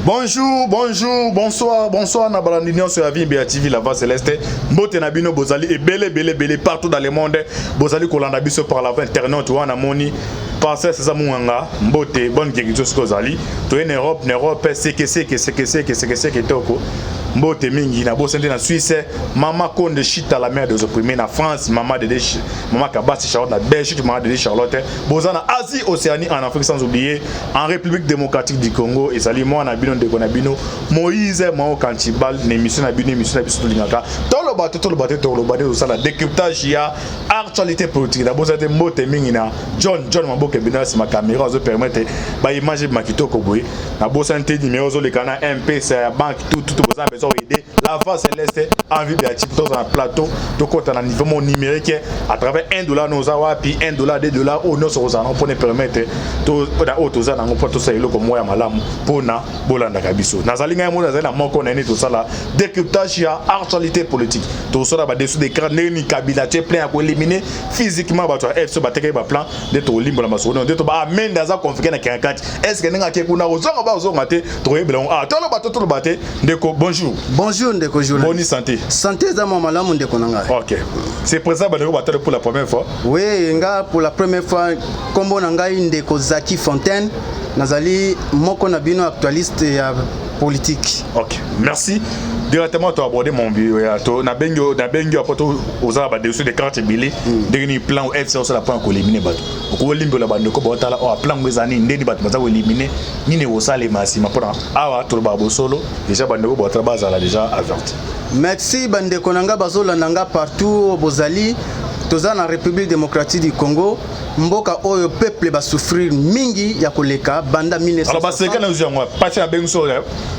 Bonjour, bonjour, bonsoir, bonsoir. Na balandinion sur la vie BATV la voix céleste. Mbote na bino bozali et belé partout dans le monde. Bozali kolanda biso par la voie internet ou na moni. Pensez c'est ça mouanga. Mbote bonne guérison ce kozali. To en Europe, c'est que toko. Mbote mingi na bosende na Suisse, mama Konde Chita la mère des opprimés na France, mama Kabasi Charlotte na Belgique, mama de Charlotte. Bozana Asie, Océanie, en Afrique sans oublier, en République démocratique du Congo et sali moi na bino de konabino Moïse Mao Kantibal l'émission na bino biso lingaka. Tolo bateau au sala décryptage ya actualité politique. Na bozate mbote mingi na John Maboke bina si ma caméra zo permettre ba image makitoko boy. Na bosante numéro zo le canal MP c'est banque tout bozana aider la voix céleste en vie béatique dans un plateau de compte à niveau numérique à travers $1 nos awa puis $1 $2 au nos ozana pour ne permettre to na otoza na ngopo to sa iloko moya malamu pona bolanda kabiso nazalinga mo nazali na moko na ni to sala décryptage ya actualité politique to sala ba dessous d'écran ni Kabila tu plein à éliminer physiquement ba to FC ba teke ba plan de to limbo la masono de to ba amenda za configurer na 44 est-ce que nga ke kuna ozonga ba ozonga te to yebela to lo bate ndeko bonjour. Bonjour Ndeko journaliste. Bonne santé. Santé za malamu Ndeko nanga. OK. C'est présent Bandeko Batale pour la première fois. Oui, nga pour la première fois kombo nanga Ndeko Zaki Fontaine nazali moko na bino actualiste ya politique. OK. Merci. Directement tu as abordé mon bio to na bengo apoto oza ba dessus de carte billet dernier plan au FC sur la plan ko éliminer bato. Ko limbo la bande ko botala o plan ngwezani ndeni bato baza ko éliminer ni ne osale masima pona awa to ba solo déjà bande ko botala bazala déjà averti. Merci bande konanga bazola nanga partout bozali toza na République démocratique du Congo mboka oyo peuple ba souffrir mingi ya koleka banda 1960. Alors ba seka na uzangwa pati na benso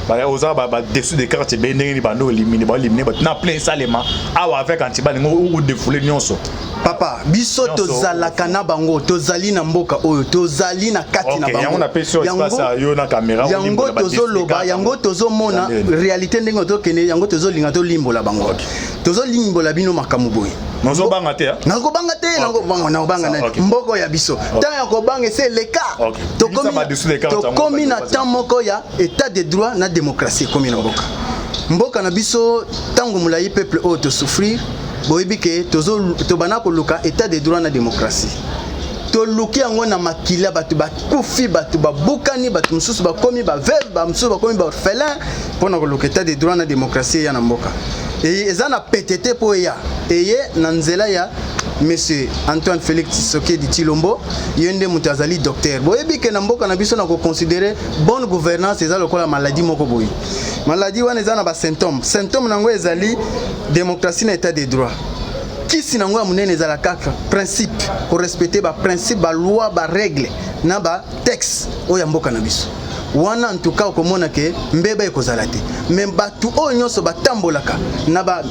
ba oza ba dessus de carte be ndeni bando éliminer na plein salema awa avec antibali ngo défouler nyonso. Papa biso tozalaka na bango tozali na mboka oyo tozali na kati na bango yango tozoloba yango tozomona réalité ndenge tokene yango tozolinga tolimbola bango tozolimbola bino makambo boye nazobanga te mboko ya biso tant ya kobanga c'est le cas tokomi na temps moko ya état de droit na démocratie komi na mboka na biso tango mulai peuple oyo to souffrir boyebi ke tobana koluka état de droit na démocratie toluki yango na makila batu bakufi batu babukani batu mususu bakomi ba veuve ba mususu bakomi ba orphelin pona koluka état de droit na démocratie ya na mboka et ezana PTT po ya eye na nzela ya Monsieur Antoine Félix Tshisekedi Tshilombo yende mutazali docteur boyebi ke na mboka na biso na ko considérer bonne gouvernance eza lokola maladie moko boyi maladie wana eza na ba symptôme nango ezali démocratie na état de droit kisi nango ya munene ezala kaka principe ko respecter ba principe ba loi ba règle na ba texte oya mboka na biso wana en tout cas komona ke mbeba ekozala te mais batu oyo nyonso batambolaka na ba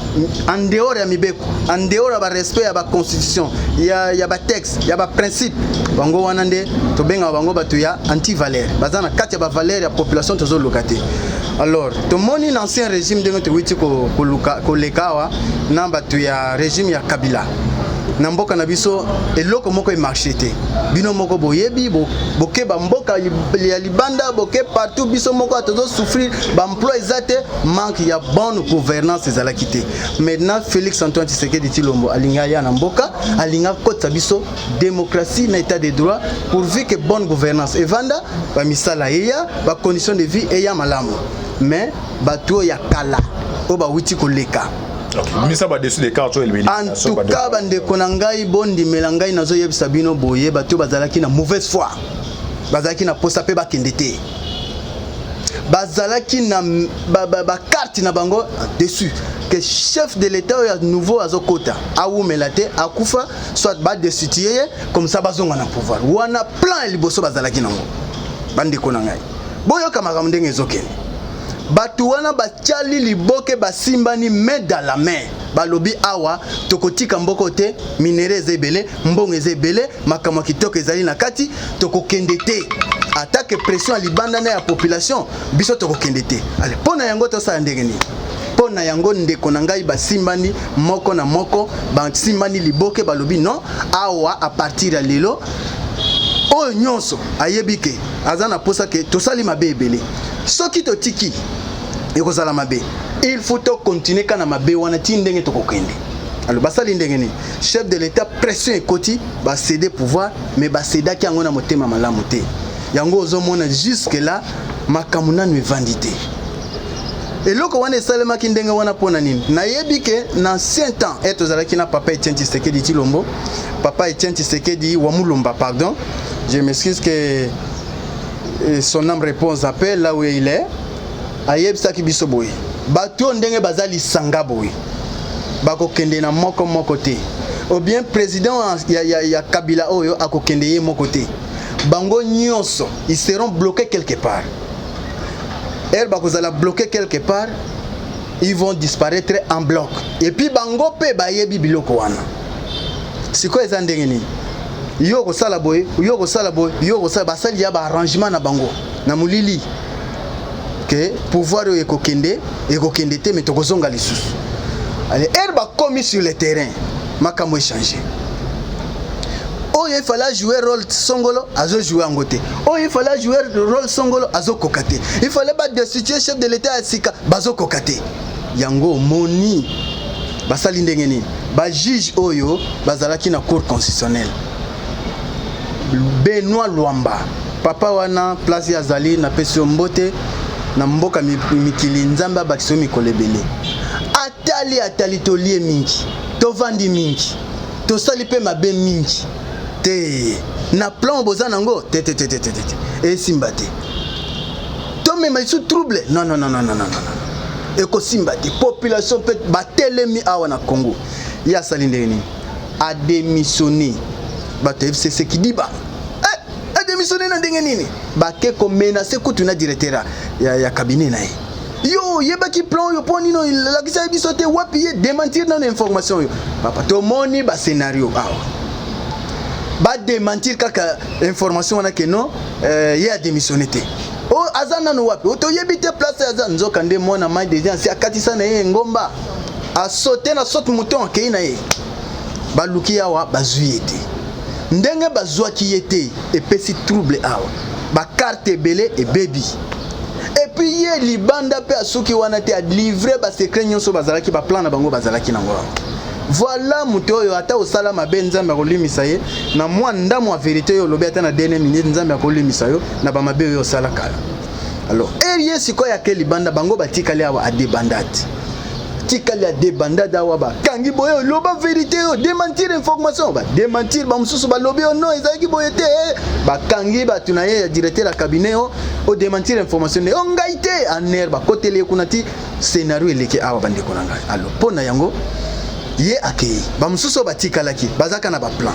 en dehors ya mibeko en dehors ya ba respect ya ba constitution ya ba texte ya ba principe bango wana nde tobenga bango batu ya anti valeur bazana kati ya ba valeur ya population tozoluka te. Alors tomoni l'ancien régime de notre witi ko lekawa na batu ya régime ya Kabila na mboka na biso eloko moko e marché te bino moko boyebi boke ba mboka ya libanda boke partout biso moko atozo souffrir ba emploi ezate manque ya bonne gouvernance ezala kité. Maintenant Félix Antoine Tshisekedi Tshilombo alinga ya na mboka alinga kota biso démocratie na état de droit pourvu que bonne gouvernance evanda ba misala ya ba conditions de vie eya malamu mais bato ya kala o ba witi koleka. Mais ça va dessus les cartes en tout cas bande konangai bondi melangai nazo yebisa bino boye bato bazalaki na mauvaise foi bazalaki na posa pe bakendete bazalaki na ba carte na bango dessus que chef de l'état ya nouveau azokota awumelate akufa soit ba destituer comme ça bazonga na pouvoir wana plan liboso bazalaki nango bande konangai boyo kamaka ndenge ezokene batu wana bachali liboke basimbani main dans la main balobi awa tokotika mboko te minere ezebele mbongo ezebele makama kitoko ezali na kati tokokende te attaque pression libanda na ya population biso tokokende te ale pona yango tosala ndenge nini pona yango ndeko na ngai basimbani moko na moko basimbani liboke balobi non awa a partir ya lelo oyo nyonso ayebike azana posa ke tosali mabe ebele soki totiki ekozala mabe il faut to continuer kana mabe wana ti ndenge tokokende. Alors basali ndenge ni chef de l'état pression ekoti ba céder pouvoir mais ba céder ki yango na motema malamu te yango ozomona jusque là makambo nanu evandité eloko wana esalemaki ndenge wana pona nini nayebi ke na ancien temps tozalaki na papa Etienne Tshisekedi Tshilombo papa Etienne Tshisekedi wa Mulumba pardon je m'excuse que son âme répond aux appels là où il est ayebisaki biso boye bato ndenge bazali sanga boye bakokende na moko te ou bien président ya Kabila oyo akokende ye moko te bango nyonso ils seront bloqués quelque part. Elle bakozala bloqué quelque part, ils vont disparaître en bloc. Et puis bango pe bayebi biloko wana. Siko ezandenge ni. Yo ko sala boy, basali ya ba arrangement na bango. Na mulili. Que pouvoir ekokende te mais tokozonga lisusu. Allez, elle ba commis sur le terrain. Makambo échanger. Oh, il fallait jouer rôle Songolo, azo jouer en côté. Oh, il fallait jouer rôle Songolo, azo kokate. Il fallait pas destituer chef de l'état à Sika, bazo kokate. Yango moni, basali ndengeni, ba juge oyo, bazalaki na cour constitutionnelle. Benoît Luamba, papa wana place ya Zali na pesio mbote na mboka mikili nzamba bakiso mikolebele. Atali tolie mingi, to vandi mingi, to sali pe mabe mingi. Te na plan boza nango te et simbate to me mai sous trouble non et ko simbate population peut batelemi awa na Congo ya salindeni a démissionné bato FCC qui dit ba a démissionné na ndenge nini ba ke ko menacer kutuna directeur ya cabinet na yo yebaki plan yo poni no la kisa biso te wapi démentir na information yo papa to moni ba scénario awa ba démentir kaka information wana que non il a démissionné te o azana no wapi to yebite place azana nzoka nde mona mai déjà si akatisa na ye ngomba a sauter na saute mouton ke na ye ba luki yawa bazuyete ndenge bazwaki yete et pesi trouble awa ba carte belé et baby et puis ye libanda pe asuki wana te a livrer ba secret nyonso bazalaki ba plan na bango bazalaki nango. Voilà mutoyo ata osala mabe nzambe akolimisa ye na mwa ndamu wa vérité yo lobi ata na dernière minute nzambe akolimisa yo na ba mabe yo osala kala. Alors erie siko ya ke libanda bango batikali awa ade bandati tikali ya de bandada awa ba kangi boyo loba vérité yo démentir information ba démentir ba mususu ba lobi yo no ezaki boyete ba kangi ba tunaye ya directeur la cabinet o démentir information ne ongaite aner ba kotele kunati scénario eleke awa bande konanga. Alors pona yango ye akei bamususu batikalaki bazaka na ba plan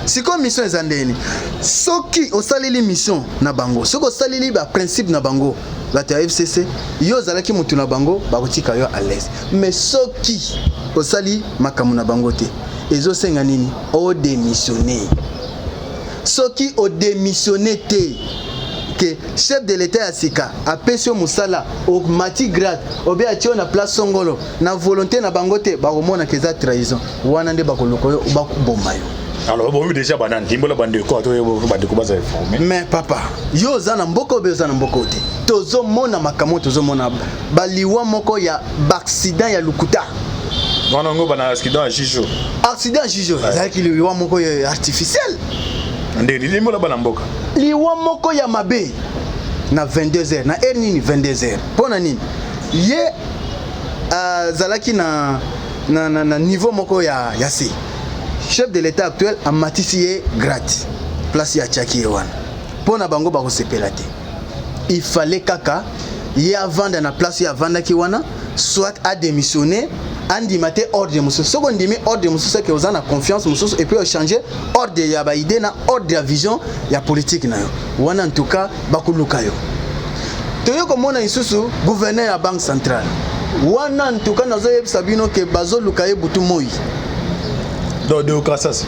siko mission ezandeni soki osaleli mission na bango soko osaleli ba principe na bango bato ya FCC yo zalaki mutu na bango bakotika yo à l'aise mais soki osali makamu na bango te ezosenga nini o démissionner soki o démissionner te que chef de l'état ya sika apesio musala au mati grade obe atio na place Songolo na volonté na bangote bakomona que za trahison wana nde bakoloko yo bakuboma yo. Alors bon déjà banane timbola bande ko to bande ko baza informer mais papa yo za na mboko be za na mboko te tozo mona makamo tozo mona baliwa moko ya accident ya lukuta wana ngo bana accident ya Jijo zaki liwa moko ya artificiel ndeni limbola bana mboka liwa moko ya mabe na 22h na nini 22h pona nini ye zalaki na niveau moko ya C chef de l'état actuel a matisié gratis place ya Tchaki wana pona bango ba ko sepela te il fallait kaka ye avant na place ya vanda ki wana soit a démissionné andi mate ordre mususu soko ndimi ordre mususu ke ozana confiance mususu et puis changer ordre ya ba idée na ordre ya vision ya politique na yo wana en tout cas bakuluka yo toyo komona isusu gouverneur ya banque centrale wana en tout cas nazo yebisa bino ke bazo luka ye butu moi de Okassas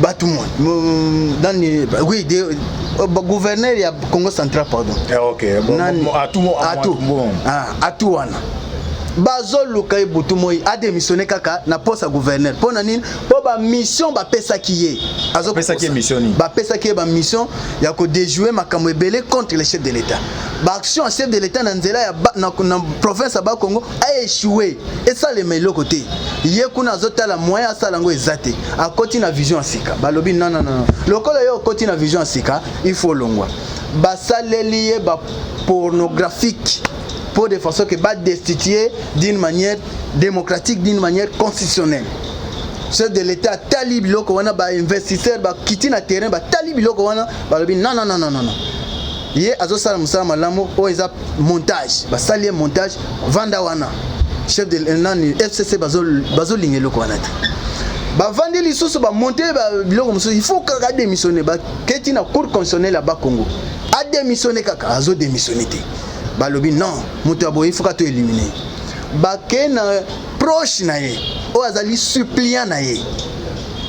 batu moi dans oui de gouverneur ya Congo central pardon OK bon à tout wana bazo luka ebutu moi a démissionné kaka na poste à gouverneur pona nini po ba mission ba pesa kiye azo pesa ki mission ni ba pesa kiye ba mission ya ko déjouer makambo ebele contre le chef de l'état ba action en chef de l'état na nzela ya na province ba Congo a échoué et ça le meilleur côté ye kuna azotala moyen asala ngo ezate a koti na vision asika balobi non lokola yo koti na vision asika il faut longwa ba saleli ba pornographique pour de façon que va destituer d'une manière démocratique, d'une manière constitutionnelle. Chef de l'État talib loko wana ba investisseur ba kiti na terrain ba talib loko wana ba lobi non. Ye azo sala musala malamu o eza montage, ba sali montage vanda wana. Chef de nani FCC bazo linge loko wana. Ba vandi lisusu ba monter ba biloko musu il faut ka démissionner ba kiti na cour constitutionnelle ba Congo. A démissionner kaka azo démissionner. Balobi non mutu aboyi il faut ka to éliminer ba ken proche na ye o azali suppliant na ye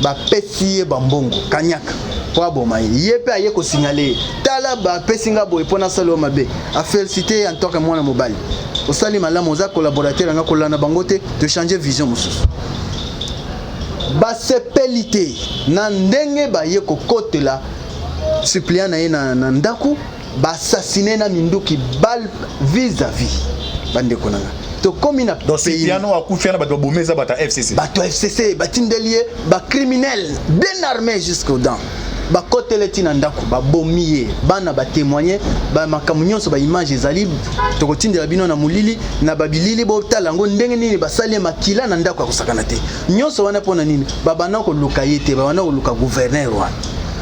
ba pesi ba mbongo kanyaka po aboma ye pe aye ko signaler tala ba pesinga boy pona salo mabe a féliciter en tant que mwana mobali o sali malamu za collaborateur nga kolana bangote de changer vision mususu ba sepelité na ndenge ba ye ko kotela suppliant na ye na ndaku ba assassiner na minduki bal vis-à-vis bande konanga to komi na pays piano akufia na bato bomeza bata FCC bato FCC batindelie ba criminel bien armé jusqu'aux dents ba koteleti na ndako ba bomiye bana ba témoigner ba makamunyoso ba image ezali to kotindela bino na mulili na babilili bo talango ndenge nini basali makila na ndako akusakana te nyonso wana pona nini baba na ko luka yete baba na ko luka gouverneur wana.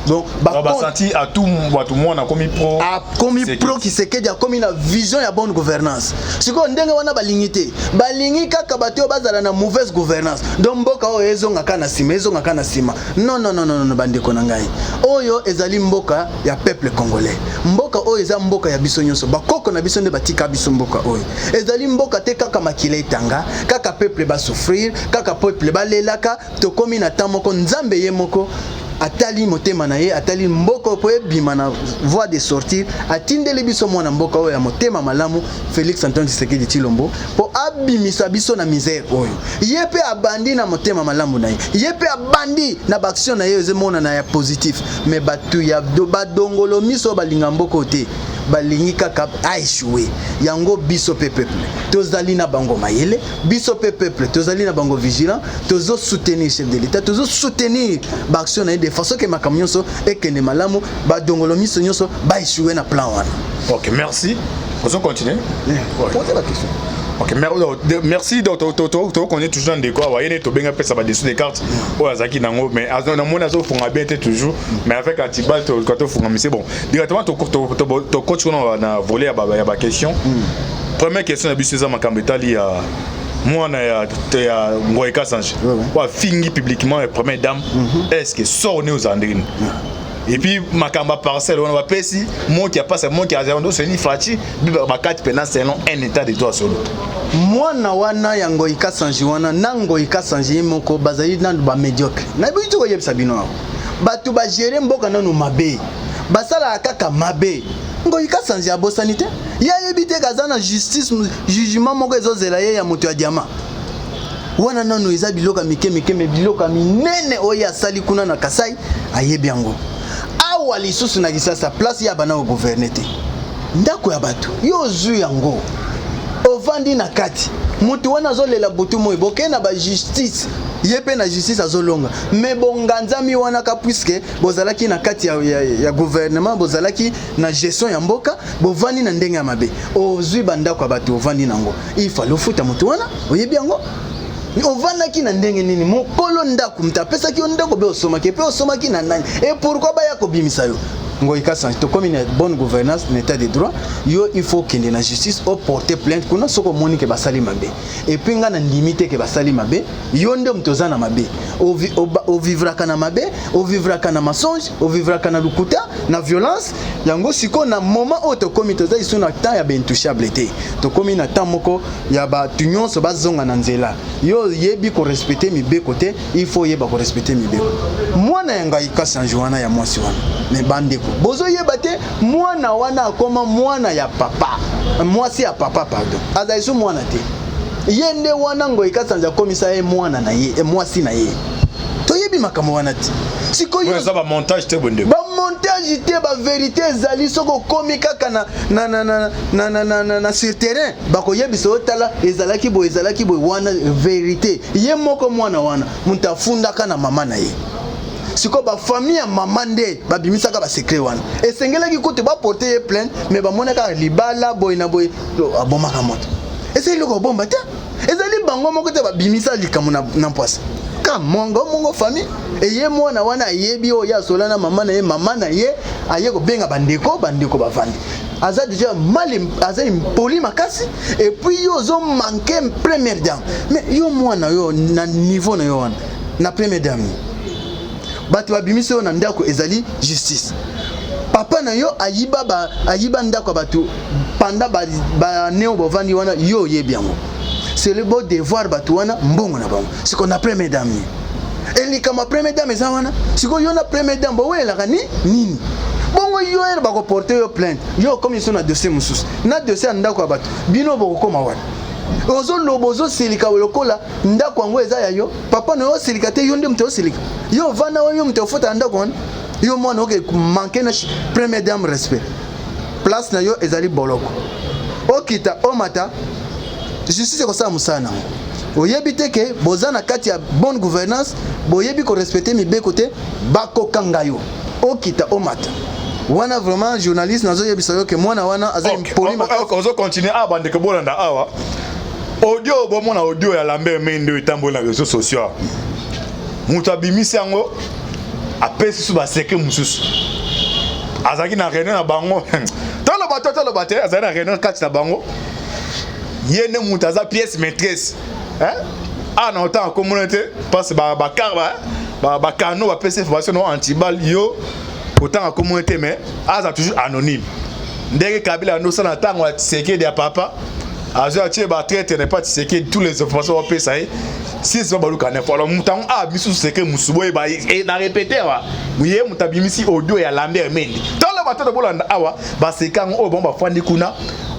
Bon, bah senti à tout le monde a commis pro qui se quede a commis la vision ya bonne gouvernance. Si ko ndenge wana balingité, balingi kaka bato bazala na mauvaise gouvernance. Donc mboka o ezo ngaka na sima. Non bande ko nangai. Oyo ezali mboka ya peuple congolais. Mboka o eza mboka ya biso nyonso. Bakoko na biso nde batika biso mboka oyo. Ezali mboka te kaka makila etanga, kaka peuple ba souffrir, kaka peuple balelaka, to komi na tamoko nzambe ye moko. Atali motema na ye atali mboko po ebima na voie de sortir atindeli biso mwana mboka oyo ya motema malamu Félix Antoine Tshisekedi Tshilombo po abimisa biso na misère oyo ye pe abandi na motema malamu na ye pe abandi na baction na ye ezemona na ya positif mais batu ya badongolo miso balinga mboko te balingi kaka a échoué yango biso pe peuple tozali na bango mayele biso pe peuple tozali na bango vigilant tozo soutenir chef de l'état tozo soutenir baction na de façon que makamionso ekende malamu badongolo miso nyonso ba échoué na plan wana. OK, merci. On continue. Posez la question. OK, merci donc on est toujours dans des quoi voyez to benga pesa ba dessus des cartes o azaki nango mais na mona zo fonga bien toujours mais avec Atibal to quand to fonga mais c'est bon directement to coach on a volé ya ba question. Première question na biso za makambetali ya mwana ya Ngoy Kasanji wa fingi publiquement la première dame est-ce que sort né aux Andrines et puis makamba parcelle on va pesi moi qui a pas moi qui a zéro c'est ni fati ba carte pénal selon un état de droit solo mwana wana ya Ngoy Kasanji wana na Ngoy Kasanji moko bazali na ba médiocre na bitu ko yebisa bino batu ba gérer mboka nanu mabe basala kaka mabe Ngoy Kasanji abosani te ya yebite kazana justice jugement moko ezozela ye ya moto ya diamant wana nanu eza biloka mike me biloka minene oya sali kuna na Kasai ayebi yango awa lisusu na kisasa place ya bana gouverner te ndako ya bato yo zu yango ovandi na kati mutu wana zolela butu moy boke na ba justice yepe na justice azolonga mais bonganzami wana ka puisque bozalaki na kati ya gouvernement bozalaki na gestion ya mboka bovandi na ndenge ya mabe ozui bandako ya bato ovandi nango il faut lofuta mutu wana oyebi yango ovandaki na ndenge nini mokolo ndako mtapesaki ndako be osomaki pe osomaki na nani et pourquoi ba ya kobimisa yo Ngoy Kasanji to comme une bonne gouvernance l'état de droit yo il faut qu'il y ait la justice au porter plainte kuna soko moni ke basali mabe et puis nga na limite ke basali mabe yo nde mtoza na mabe o vivra kana mabe o vivra kana mensonge o vivra kana lukuta na violence yango siko na moment o to komi toza isu na temps ya bentouchable te to komi na temps moko ya ba tunyonso bazonga na nzela yo yebi ko respecter mibe côté il faut yeba ko respecter mibe mwana ya Ngoy Kasanji wana ya mwasi wana mais bande bozo yebate mwana wana akoma mwana ya papa mwasi ya papa pardon azaisu mwana te yende wana ngo ikasanja komisa ye mwana na ye mwasi na ye toyebi makambo wana ti sikoyo ça va montage te bonde ba montage te ba vérité ezali soko komi kaka na sur terrain bakoyebisa otala ezalaki boye wana vérité ye moko mwana wana mutafundaka na mama na ye siko ba famille ya mama nde babimisaka ba secret wana esengelaki kote ba porter ye plainte mais ba monaka libala boy na boy abomaka moto ezali loko bomba te ezali bango moko te babimisa likamu na mpwasa ka mongo famille eye mwana wana ayebi oya solana mama na ye aye ko benga bandeko bavandi aza déjà mal aza impoli makasi et puis yo zo manquer première dame mais yo mwana yo na niveau na yo wana na première dame batu babimisa yo na ndako ezali justice papa na yo ayiba ndako batu panda ba neo bovandi wana yo yebi yango c'est le beau devoir batu wana mbongo na bango c'est qu'on a première dame eli kama première dame eza wana siko yo na première dame bo wela kani nini bongo yo er ba ko porter yo plainte yo comme ils sont na dossier mususu na dossier ndako batu bino bo ko koma wana ozo lobozo silika lokola ndako yango eza ya yo papa na yo silika te yo nde mto silika yo vana yo mto futa ndako wana yo mwana oke manquer na première dame respect place na yo ezali boloko okita omata justice ko sa musana oyebi te ke bozana kati ya bonne gouvernance boyebi ko respecter mibeko te bako kangayo okita omata wana vraiment journaliste nazo yebisa yo ke mwana wana aza impoli makako ozo continuer abande ke bolanda awa audio bomona audio ya Lambert Mende etambola na réseaux sociaux mutu abimisi yango apesi su ba secret mususu azaki na réunion na bango tolo bato azaki na réunion kati na bango yene mutu aza pièce maîtresse na autant communauté parce ba cano ba pesi information no antibal yo autant en communauté mais aza toujours anonyme ndenge Kabila no sana tango ya Tshisekedi ya papa azo atie ba traite n'est pas Tshisekedi tous les informations va pesa si c'est pas baluka ne alors mutango bisu secret musubo e ba et na répéter wa muye mutabimisi audio ya Lambert Mende tolo bato de bolanda awa ba sekango o bomba fandi kuna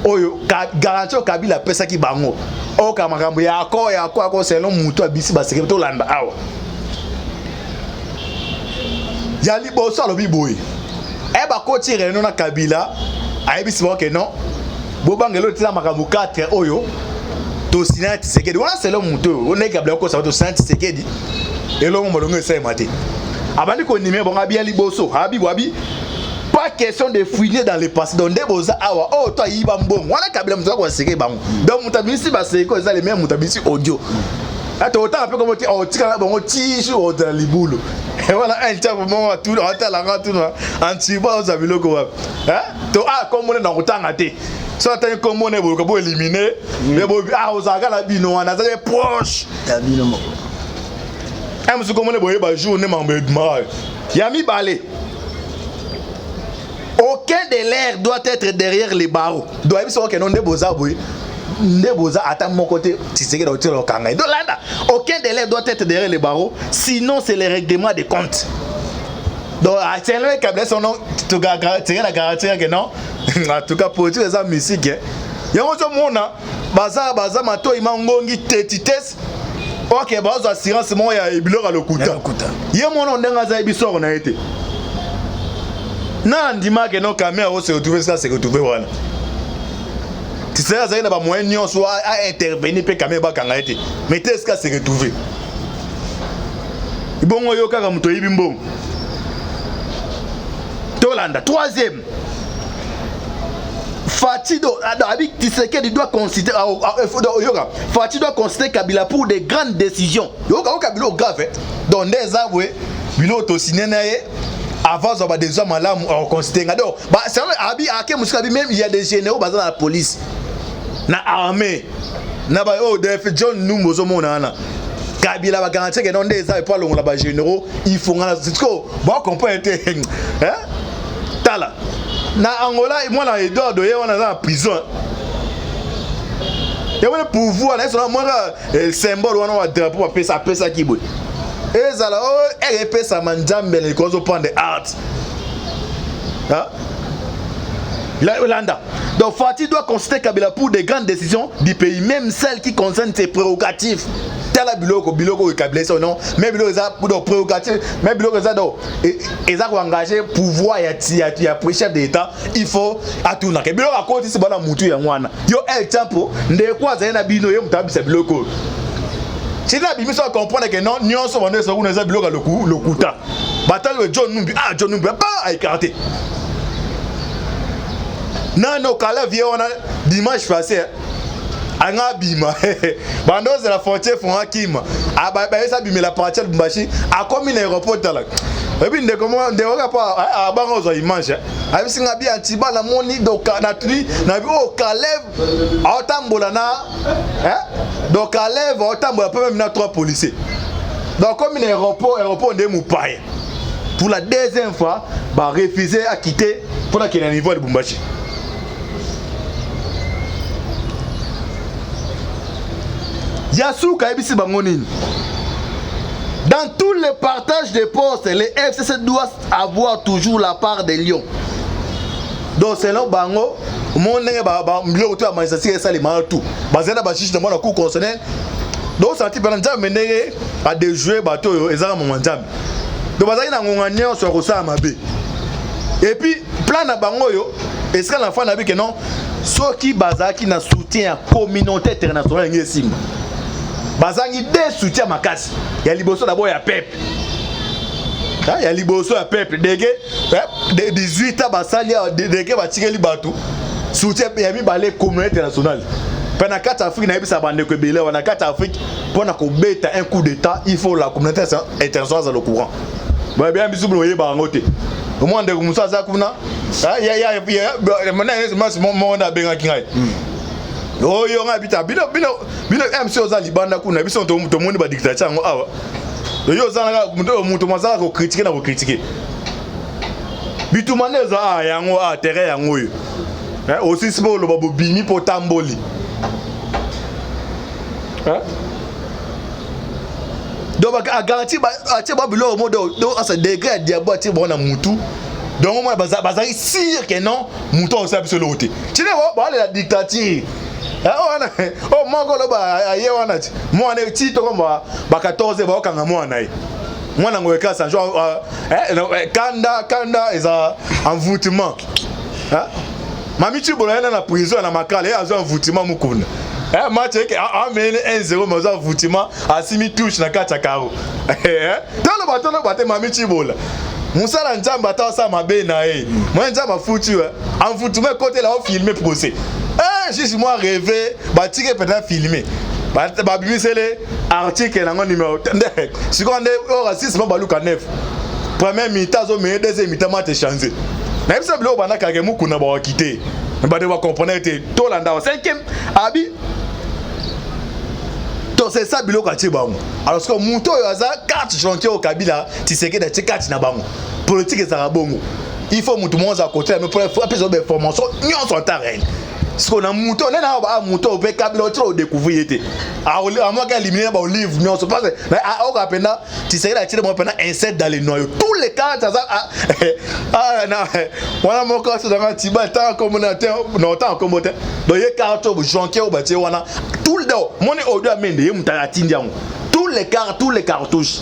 oyo garantie Kabila pesa ki bango o ka makambo ya ko selon muto abisi ba secret to landa awa yali boso alobi boy e ba ko tire no na Kabila ayebisi ba ke non bo bangelo tila makambo 4 oyo to sinati Tshisekedi wana selon muto on est Kabila ko sa to sinati Tshisekedi elo mo longo esa mate abandi ko nimé bon abi ali boso abi pas question de fouiner dans le passé donc deboza awa oh toi yiba mbongo wana Kabila mutaka ko Tshisekedi bango donc mutabisi ba seko eza les mêmes mutabisi audio ata autant un peu comme on tika bongo tishu au dans libulo et voilà un temps moment tout ata la tout antiba za biloko wa to comme on est dans otanga te so ata comme on est bo éliminer mais bo ozaka la bino wana za proche ya bino mo musu comme on est boye ba journée mamedma yami balé. Aucun de l'air doit être derrière les barreaux. Doit être que non deboza boy. Deboza attend mon côté. Tshisekedi doit être au kanga. Aucun de l'air doit être derrière les barreaux. Sinon c'est le règlement des comptes. Donc c'est le câble son nom. Tu garantis la garantie que non. En tout cas pour tous les amis musique. Yango so mona baza mato imangongi tetites. OK bazo assurance mo ya ibilora lokuta. Ye mona ndenga za ibisoro na été. Na ndima ke no caméra o se retrouver ça se retrouver wana tu sais ça na ba moyen nyonso a intervenir pe caméra ba kanga été mais est-ce que se retrouver ibongo yo kaka muto yibi mbongo tolanda troisième Fatido avec Tshisekedi doit considérer Fatido doit considérer Kabila pour des grandes décisions yo Kabila grave donc des avoués bilo to sinenaye avant ça va des hommes là on considère donc bah c'est abi ake musikabi même il y a des généraux basés dans la police na armée na ba oh def John Numbozo monana Kabila va garantir que non des pas long là ba généraux il faut ngana c'est bon comprendre hein tala na Angola moi na Edouard Doye on est dans la prison il y a un pouvoir là c'est moi symbole on a drapeau pesa qui boy ezala o RP sa manjambe les cause prendre art Landa. Donc Fati doit consulter Kabila pour des grandes décisions du pays, même celles qui concernent ses prérogatives. Tel biloko Kabila ça non, même biloko ça pour des prérogatives, même biloko ça donc ils ont engagé pouvoir ya chef d'État, il faut atuna. Biloko à côté c'est bana mutu ya mwana. Yo el tempo ndekwa za na bino yo mutabisa biloko. C'est là bimi ça comprendre que non nyonso wana ça kuna za biloko lokuta. Bataille John Numbi pas écarté. Non, non, quand la vie on a dimanche passé, anga bima, bando c'est la frontière font hakim, ah bah ça bima la partie de Bumbashi, a comme une aéroport là. Et puis de comment de on pas à bango zo image, a bi singa bi antiba la moni do kanatri na bi o Kalev, a tambola na, do Kalev a tambola pas même na 3 policiers. Donc comme un aéroport de Moupaye. Pour la deuxième fois, bah refuser à quitter pour qu'il y ait un niveau de Bumbashi. Yassou Kaibisi Bangonine. Dans tous les partages de postes, les FCC doivent avoir toujours la part des lions. Donc c'est là Bango, mon nègre mieux autour à manifester ça les mal tout. Bazena bachiche de moi la cour constitutionnelle. Donc ça type de mener à des joueurs bateau et ça mon jam. Donc bazena ngonganya sur Rosa Mabe. Et puis plan na Bango yo, est-ce que l'enfant n'a vu que non, ceux qui bazaki na soutien à communauté internationale ngesim. Bazangi des soutien makasi. Ya liboso d'abord ya peuple. Il y a liboso ya peuple. Dege 18 ans basali dege batikeli batou. Soutien ya mi balé communauté internationale. Pendant 4 Afrique na bisa bande ko belé wana 4 Afrique pour na ko beta un coup d'état, il faut la communauté internationale dans le courant. Ba bien bisu bloyer ba ngote. Au moins de musa za kuna. Ya maintenant mon na benga kingai. Oh yo ngabita bino MC ozalibanda kuna biso to moni ba dictature ngo awa. Yo zana mutu mazala ko critiquer na ko critiquer. Bitu maneza yango terrain yango yo. Aussi sibo lo babo bimi potamboli. Donc a garanti ba atie ba bilo modo do asa degré diabo atie bona mutu. Donc on bazari sûr que non mutu o sabi solo ote. Tine ba la dictature. Oh mangolo ba aye wana ti mwana ti to komba ba 14 ba okanga mwana yi mwana ngweka sa jo kanda eza envoûtement mami ti bola na prison na makala ya zo envoûtement mukuna match ke amene 1-0 mazo envoûtement asimi touche na kata karo tolo bate mami ti bola musala njamba ta sa mabe na e moi njamba foutu envoûtement côté là on filmer procès. Juste moi rêvé, bâtir peut-être filmer. Babimi c'est les articles dans numéro. Si on est au racisme, baluka neuf. Premier mi-temps, deuxième mi-temps, m'a changé. Même si le bana kagemu kuna ba quitter. Mais ba devoir comprendre que tout landa au 5e abi. Donc c'est ça bilo kati bango. Alors que muto yo aza 4 chantiers au Kabila, tiseke da 4 na bango. Politique za bongo. Il faut mutu monza à côté mais pour faire des formations, nous sont en terrain. Ce qu'on a mouton, on a un mouton, on peut trop découvrir. À moi qui éliminer au livre, mais on se passe. Mais à Okapena, tu sais, là, tu as un set dans les noyaux. Tous les cas, ça. Ah, non, voilà mon cas, c'est dans un petit bâtiment, comme on a longtemps, comme on a. Donc, il y a carton, jonqué au bâtiment, on a tout le dos. Mon est au-delà, mais il y a un taratine. Tous les cartouches.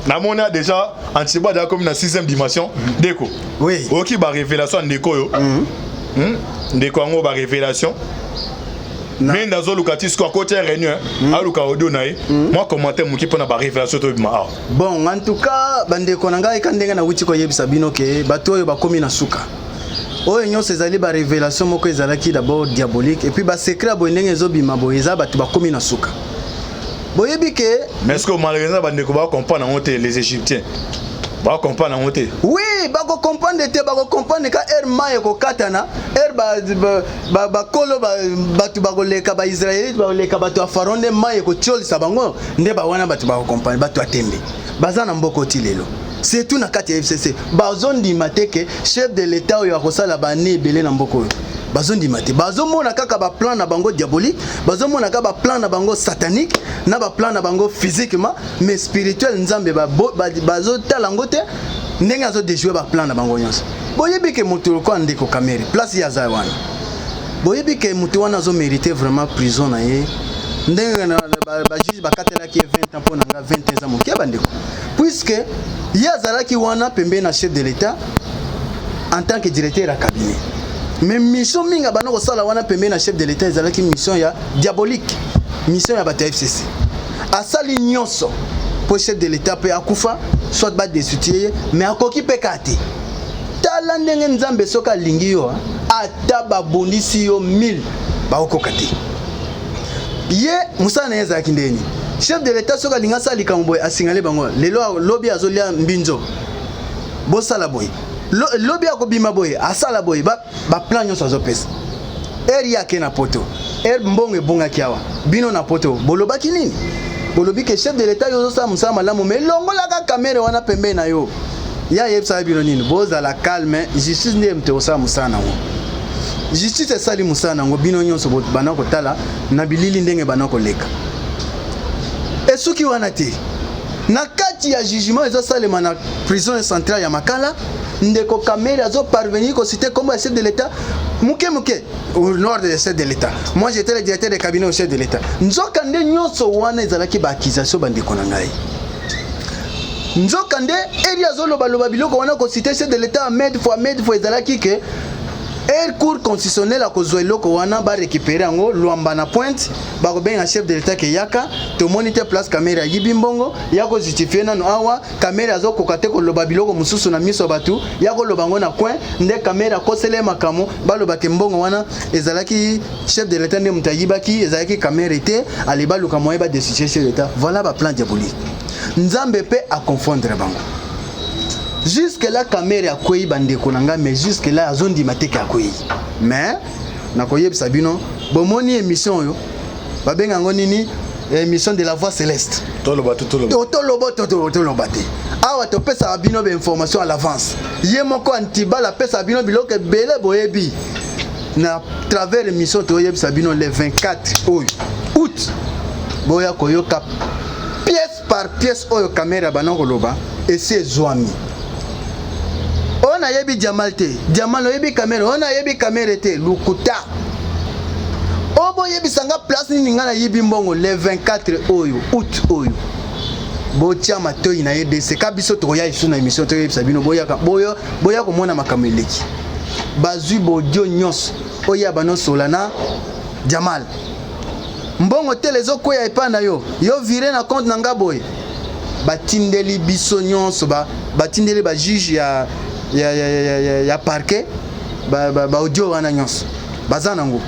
Na mona déjà Antiba déjà comme na 6e dimension Deko. Oui. OK ba révélation Deko yo. Deko ngo ba révélation. Mais ndazo lukatis ko côté réunion a luka odo nae. Moi commenter mon ki pona ba révélation to bima. Bon en tout cas bandeko nanga ikandenga na wuti ko yebisa bino ke bato yo bakomi na suka. Oyo nyonso ezali ba révélation moko ezalaki d'abord diabolique et puis ba secret bo ndenge ezobima bo eza bato bakomi na suka. Mais est-ce que malheureusement bandeko ba comprendre les Égyptiens ba comprendre honte? Oui, ba comprendre te ba comprendre ka maye ko katana ba kolo batu ba koleka ba Israélite ba koleka batu afaronde maye ko tiolisa bango nde ba wana batu ba comprendre batu atembe baza na mboko tilelo. C'est tout na kati FCC ba zone di mateke chef de l'état oyo akosala ba ne belé na mboko. bazondima te bazomona kaka ba plan na bango diabolique bazomona kaka ba plan na bango satanique na ba plan na bango physiquement mais spirituel nzambe bazotala ngo te ndenge azo déjouer ba plan na bango nyonso boyebi ke moto ko ndeko kamere place ya za wana boyebi ke moto wana azo mériter vraiment prison na ye ndenge na ba juge bakatela ki 20 ans pona nga 20 ans mokia bandeko puisque yazalaki wana pembe na chef de l'état en tant que directeur à cabinet mais mission minga bana ko sala wana pembe na chef de l'état ezalaki mission ya diabolique mission ya bata FCC asali nyonso pour chef de l'état pe akufa soit ba destituer mais akoki pe kati tala ndenge nzambe soka lingi yo ata babondisi yo 1000 ba okokati ye musana na ezalaki ndeni chef de l'état soka linga sali kamboy asingale bango lelo lobi azolia mbinzo bosala boy lobi akobima boy asala boy ba plan nyonso azopesa eri yake na poto mbongo ebonga kiawa bino na poto bolobaki nini bolobi ke chef de l'état yo sa musama malamu mais longola ka kamera wana pembe na yo ya yebsa bino nini boza la calme justice ne mte osa musana ngo justice sali musana ngo bino nyonso bana ko tala na bilili ndenge bana ko leka esuki wana te na kati ya jugement ezo salema na prison centrale ya Makala ndeko kamera zo parvenir ko citer comme chef de l'état muke au nord de chef de l'état moi j'étais le directeur de cabinet au chef de l'état nzokande nyonso wana ezalaki ba accusation bandeko na ngai nzokande eri azoloba loba biloko wana ko citer chef de l'état med fois ezalaki ke air cour constitutionnel a kozwa eloko wana ba récupérer ngo lwamba na pointe ba ko benga chef de l'état ke yaka to monitor place caméra yibi mbongo yako justifier nano awa caméra zo kokate ko loba biloko mususu na miso batu yako loba ngo na coin nde caméra ko sele makamo ba loba ke mbongo wana ezalaki chef de l'état ne mutayibaki ezalaki caméra était ali ba luka moyeba de chef de l'état voilà ba plan diabolique nzambe pe a confondre bango. Jusque là caméra akoyi bandeko nanga mais jusque là azondi mateke akoyi mais nakoyeb sabino bomoni émission yo babenga ngo nini émission de la voix céleste toloba awa to pesa bino be information à l'avance ye moko antibala pesa bino biloko belé boyebi na travers émission to yeb sabino le 24 août boya koyoka pièce par pièce oyo caméra banako loba et c'est zoami on a yebi diamal te diamal yebi caméra on a yebi caméra te lukuta obo yebi sanga place ni ngana yebi mbongo le 24 août oyo botia matoyi na EDC kabiso to ya isu na émission to yebi sabino boya ko mona makameleki bazui bodio nyos oya bano solana diamal mbongo telezo ko ya epana yo viré na compte nanga boy batindeli biso nyonso batindeli ba juge ya parquet ba audio wana nyonso bazana ngo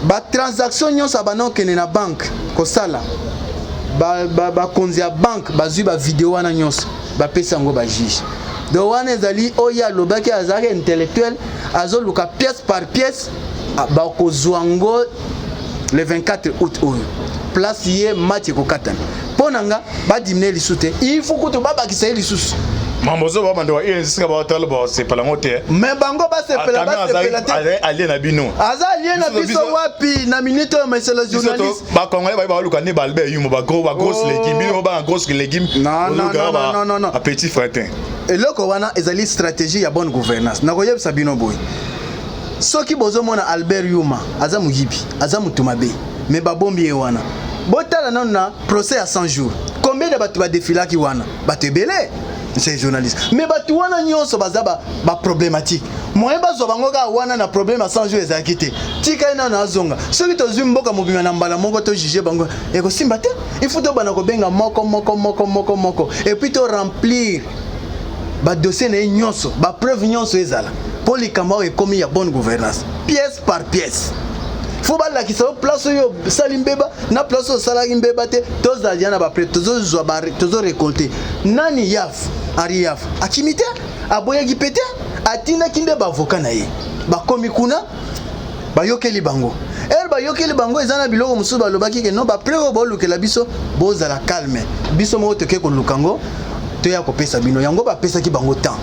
ba transaction nyonso abana kene na banque kosala ba konzi ya banque bazui ba video wana nyonso ba pesa ngo ba juge do wana ezali oya lobaki azaka intellectuel azoluka pièce par pièce ba kozwango le 24 août oyo place yé match kokatana ponanga ba diminuer lisute il faut que to baba ki sayeli lisusu mambozo ba bando e nsinga ba talo ba se pala ngote mais bango ba se pela alien na bino aza alien na biso wapi na minute mais c'est le journaliste ba congolais ba luka ne balbe yumo ba grosse légumes bino ba grosse légumes non a petit fretin et loko wana ezali stratégie ya bonne gouvernance na koyeb sabino boy soki bozomona Albert Yuma aza muyibi aza mutumabe mais babombi wana botala non na procès à 100 jours combien de batu ba défilaki wana batu belé c'est journaliste mais batu wana nyonso bazaba ba problématique moyen bazo bango ka wana na problème à 100 jours ezakité tika ina na zonga soki to zimboka mobima na mbala moko to juger bango e ko simba te il faut to bana ko benga moko et puis to remplir ba dossier na nyonso ba preuve nyonso ezala pour les camarades comme il y a bonne gouvernance pièce par pièce faut ba la ki sa place yo salimbeba na place au salagimbeba te tous aliana ba prêt tous récolter nani yaf ari yaf akimite aboya gipete atina kinde ba avocat na ye ba komi kuna ba yokeli bango ba yokeli bango ezana biloko musu ba lobaki ke non ba prêt ba lukela biso boza la calme biso mo te ke ko lukango to ya ko pesa bino yango ba pesa ki bango temps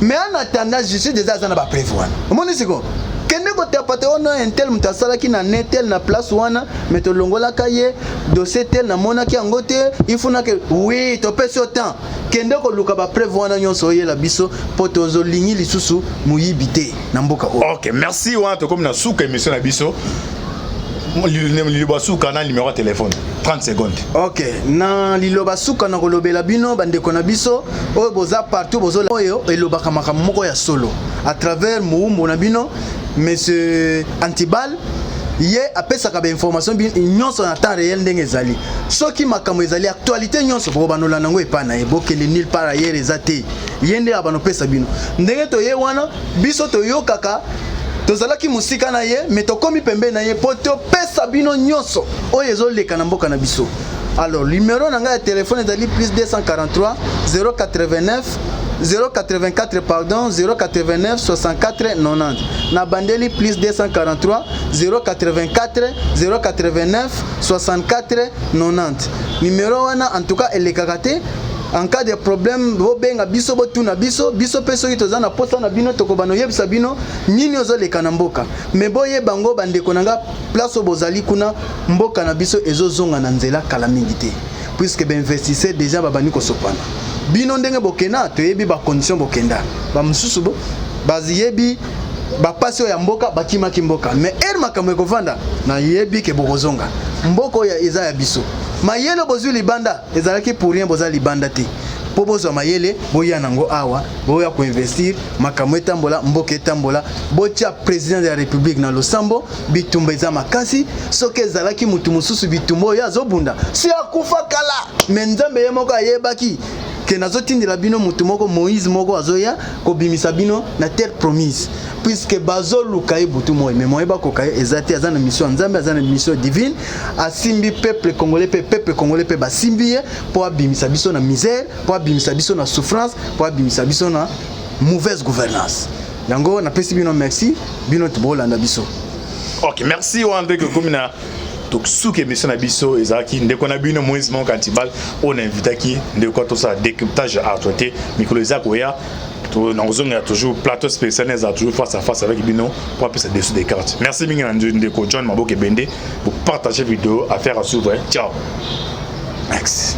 mais en attendant je suis déjà dans ba prévoir mon siko que kende ko tapate ono intel mutasala ki na netel na place wana meto longola kaye dossier tel na mona ki angote ifuna ke oui to pesi autant kende ko luka ba preuve wana nyonso yela biso poto zo lingi lisusu muyibite na mboka o. OK, merci wana to comme na suka émission na biso. Liloba suka na numéro de téléphone 30 secondes. OK, na liloba suka na kolobela bino bande ko na biso oyo boza partout bozo oyo eloba kamaka moko ya solo à travers muumbo na bino monsieur Antibal ye apesaka ba information bi nyonso na temps réel ndenge ezali soki makambo ezali actualité nyonso ko banola nango epana e bokele nulle part ailleurs ezate yende abano pesa bino ndenge to ye wana biso to yokaka tozalaki musika na ye mais tokomi pembe na ye po topesa bino nyonso oyo ezoleka na mboka na biso. Alors numéro na nga ya téléphone ezali plus 243 089 084 pardon 089 64 90 na bandeli plus 243 084 089 64 90 numéro wana en tout cas elekaka te. En cas de problème bobenga biso botuna biso peso ki tozana posa na bino tokobano yebisa bino nini ozoleka na mboka mais boye bango bandeko nanga place bozali kuna mboka na biso ezozonga na nzela kala mingi te puisque ben investisseur déjà babani ko sopana bino ndenge bokena toyebi ba condition bokenda ba mususu bo baziyebi ba pasio ya mboka bakimaki mboka mais makamwe kovanda na yebi ke bokozonga mboko ya eza ya biso mayele bozwi libanda ezalaki pour rien boza libanda te po bozwa mayele boya nango awa boya ko investir makamwe tambola mboka etambola botia président de la république na losambo bitumba eza makasi soki ezalaki mutu mususu bitumba oyo azobunda si akufa kala mais nzambe ye moko ayebaki ke nazotindela bino mutu moko Moïse moko azoya kobimisa bino na terre promise puisque bazoluka ye butu moye mais moye bakoka ezate azana mission nzambe azana mission divine asimbi peuple congolais pe basimbi ye po abimisa biso na misère po abimisa biso na souffrance po abimisa biso na mauvaise gouvernance yango na pesi bino merci bino tubolanda biso. OK, merci Wande que komina donc souke émission na biso ezaki ndeko na bino Moïse Antibal on invitaki ndeko to ça décryptage à traiter micro ezako ya to na toujours plateau spécial à toujours face à face avec bino pour appeler ça dessous des cartes. Merci bien ndeko John Maboke Bende pour partager vidéo à faire à suivre. Ciao. Merci.